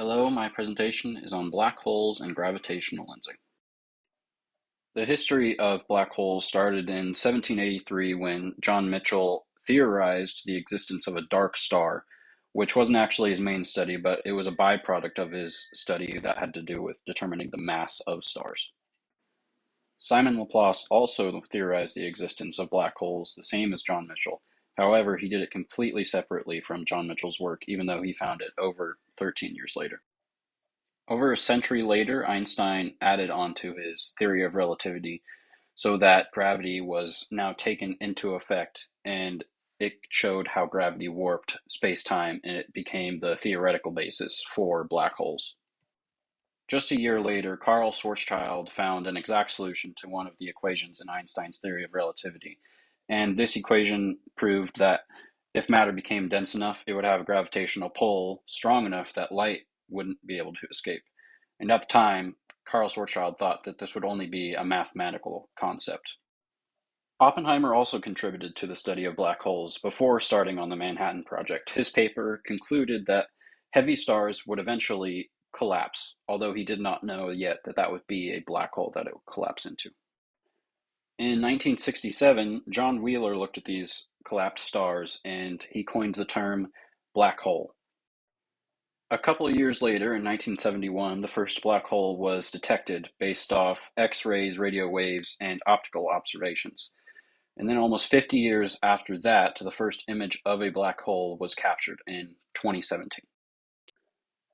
Hello, my presentation is on black holes and gravitational lensing. The history of black holes started in 1783 when John Michell theorized the existence of a dark star, which wasn't actually his main study, but it was a byproduct of his study that had to do with determining the mass of stars. Simon Laplace also theorized the existence of black holes, the same as John Michell. However, he did it completely separately from John Michell's work, even though he found it over 13 years later. Over a century later, Einstein added onto his theory of relativity so that gravity was now taken into effect, and it showed how gravity warped space-time, and it became the theoretical basis for black holes. Just a year later, Carl Schwarzschild found an exact solution to one of the equations in Einstein's theory of relativity, and this equation proved that if matter became dense enough, it would have a gravitational pull strong enough that light wouldn't be able to escape. And at the time, Carl Schwarzschild thought that this would only be a mathematical concept. Oppenheimer also contributed to the study of black holes before starting on the Manhattan Project. His paper concluded that heavy stars would eventually collapse, although he did not know yet that that would be a black hole that it would collapse into. In 1967, John Wheeler looked at these collapsed stars and he coined the term black hole. A couple of years later, in 1971, the first black hole was detected based off X-rays, radio waves, and optical observations. And then almost 50 years after that, the first image of a black hole was captured in 2017.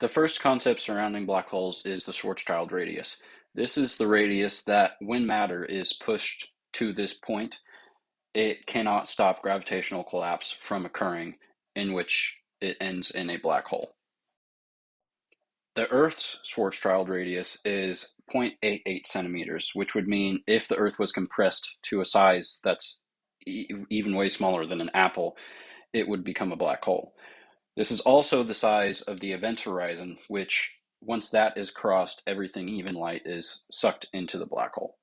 The first concept surrounding black holes is the Schwarzschild radius. This is the radius that when matter is pushed to this point, it cannot stop gravitational collapse from occurring, in which it ends in a black hole. The Earth's Schwarzschild radius is 0.88 centimeters, which would mean if the Earth was compressed to a size that's even way smaller than an apple, it would become a black hole. This is also the size of the event horizon, which once that is crossed, everything, even light, is sucked into the black hole.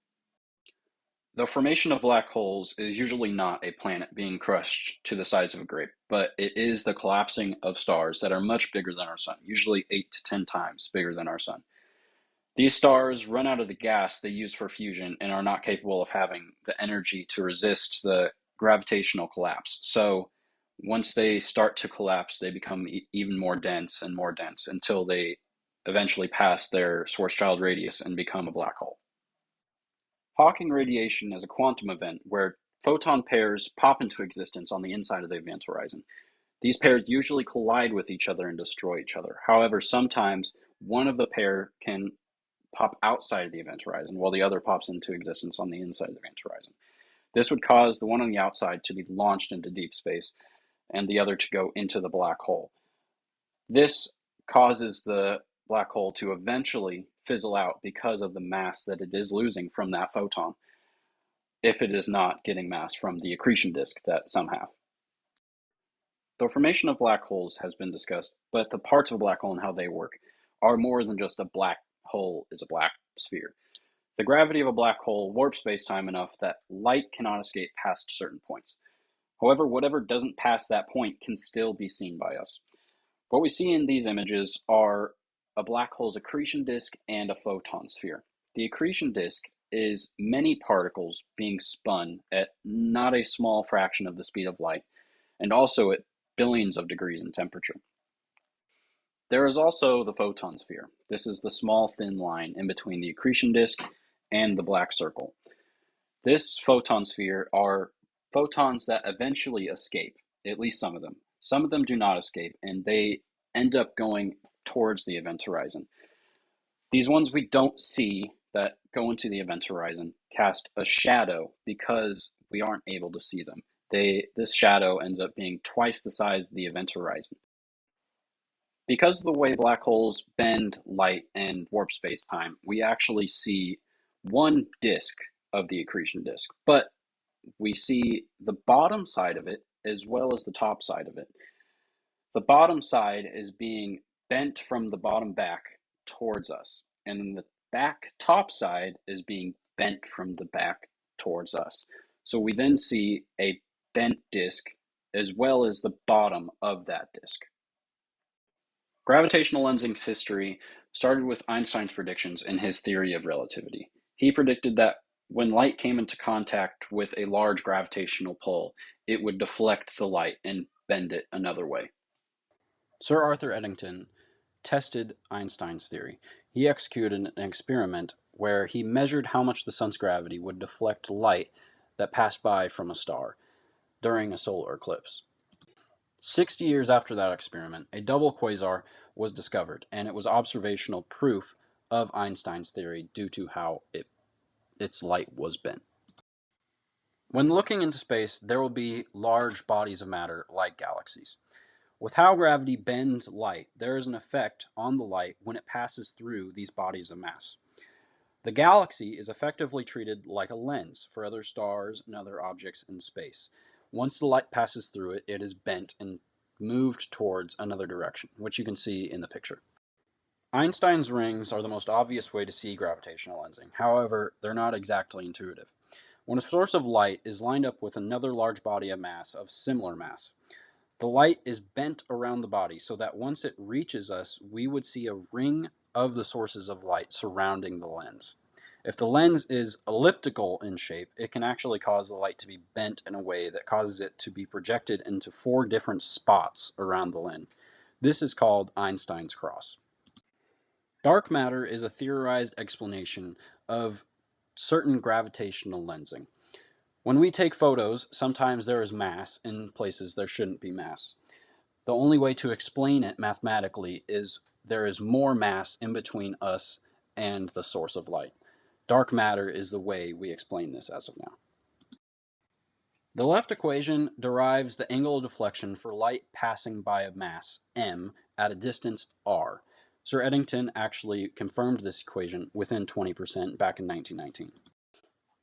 The formation of black holes is usually not a planet being crushed to the size of a grape, but it is the collapsing of stars that are much bigger than our sun, usually 8 to 10 times bigger than our sun. These stars run out of the gas they use for fusion and are not capable of having the energy to resist the gravitational collapse. So once they start to collapse, they become even more dense and more dense until they eventually pass their Schwarzschild radius and become a black hole. Hawking radiation is a quantum event where photon pairs pop into existence on the inside of the event horizon. These pairs usually collide with each other and destroy each other. However, sometimes one of the pair can pop outside of the event horizon while the other pops into existence on the inside of the event horizon. This would cause the one on the outside to be launched into deep space and the other to go into the black hole. This causes the black hole to eventually fizzle out because of the mass that it is losing from that photon, if it is not getting mass from the accretion disk that some have. The formation of black holes has been discussed, but the parts of a black hole and how they work are more than just a black hole is a black sphere. The gravity of a black hole warps space-time enough that light cannot escape past certain points. However, whatever doesn't pass that point can still be seen by us. What we see in these images are a black hole's accretion disk and a photon sphere. The accretion disk is many particles being spun at not a small fraction of the speed of light, and also at billions of degrees in temperature. There is also the photon sphere. This is the small thin line in between the accretion disk and the black circle. This photon sphere are photons that eventually escape, at least some of them. Some of them do not escape, and they end up going towards the event horizon. These ones we don't see that go into the event horizon cast a shadow because we aren't able to see them. This shadow ends up being twice the size of the event horizon. Because of the way black holes bend light and warp space-time, we actually see one disk of the accretion disk, but we see the bottom side of it as well as the top side of it. The bottom side is being bent from the bottom back towards us, and then the back top side is being bent from the back towards us. So we then see a bent disk as well as the bottom of that disk. Gravitational lensing's history started with Einstein's predictions in his theory of relativity. He predicted that when light came into contact with a large gravitational pull, it would deflect the light and bend it another way. Sir Arthur Eddington tested Einstein's theory. He executed an experiment where he measured how much the sun's gravity would deflect light that passed by from a star during a solar eclipse. 60 years after that experiment, a double quasar was discovered, and it was observational proof of Einstein's theory due to how its light was bent. When looking into space, there will be large bodies of matter like galaxies. With how gravity bends light, there is an effect on the light when it passes through these bodies of mass. The galaxy is effectively treated like a lens for other stars and other objects in space. Once the light passes through it, it is bent and moved towards another direction, which you can see in the picture. Einstein's rings are the most obvious way to see gravitational lensing. However, they're not exactly intuitive. When a source of light is lined up with another large body of mass of similar mass, the light is bent around the body so that once it reaches us, we would see a ring of the sources of light surrounding the lens. If the lens is elliptical in shape, it can actually cause the light to be bent in a way that causes it to be projected into 4 different spots around the lens. This is called Einstein's cross. Dark matter is a theorized explanation of certain gravitational lensing. When we take photos, sometimes there is mass in places there shouldn't be mass. The only way to explain it mathematically is there is more mass in between us and the source of light. Dark matter is the way we explain this as of now. The left equation derives the angle of deflection for light passing by a mass, m, at a distance, r. Sir Eddington actually confirmed this equation within 20% back in 1919.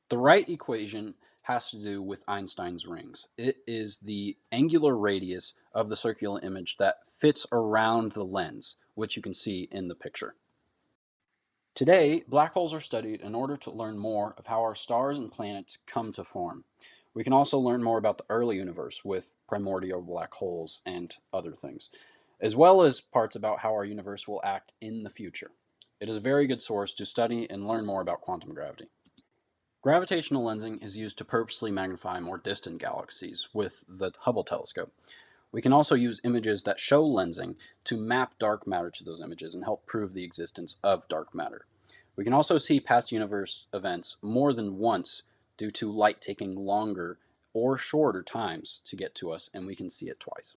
The right equation has to do with Einstein's rings. It is the angular radius of the circular image that fits around the lens, which you can see in the picture. Today, black holes are studied in order to learn more of how our stars and planets come to form. We can also learn more about the early universe with primordial black holes and other things, as well as parts about how our universe will act in the future. It is a very good source to study and learn more about quantum gravity. Gravitational lensing is used to purposely magnify more distant galaxies with the Hubble telescope. We can also use images that show lensing to map dark matter to those images and help prove the existence of dark matter. We can also see past universe events more than once due to light taking longer or shorter times to get to us, and we can see it twice.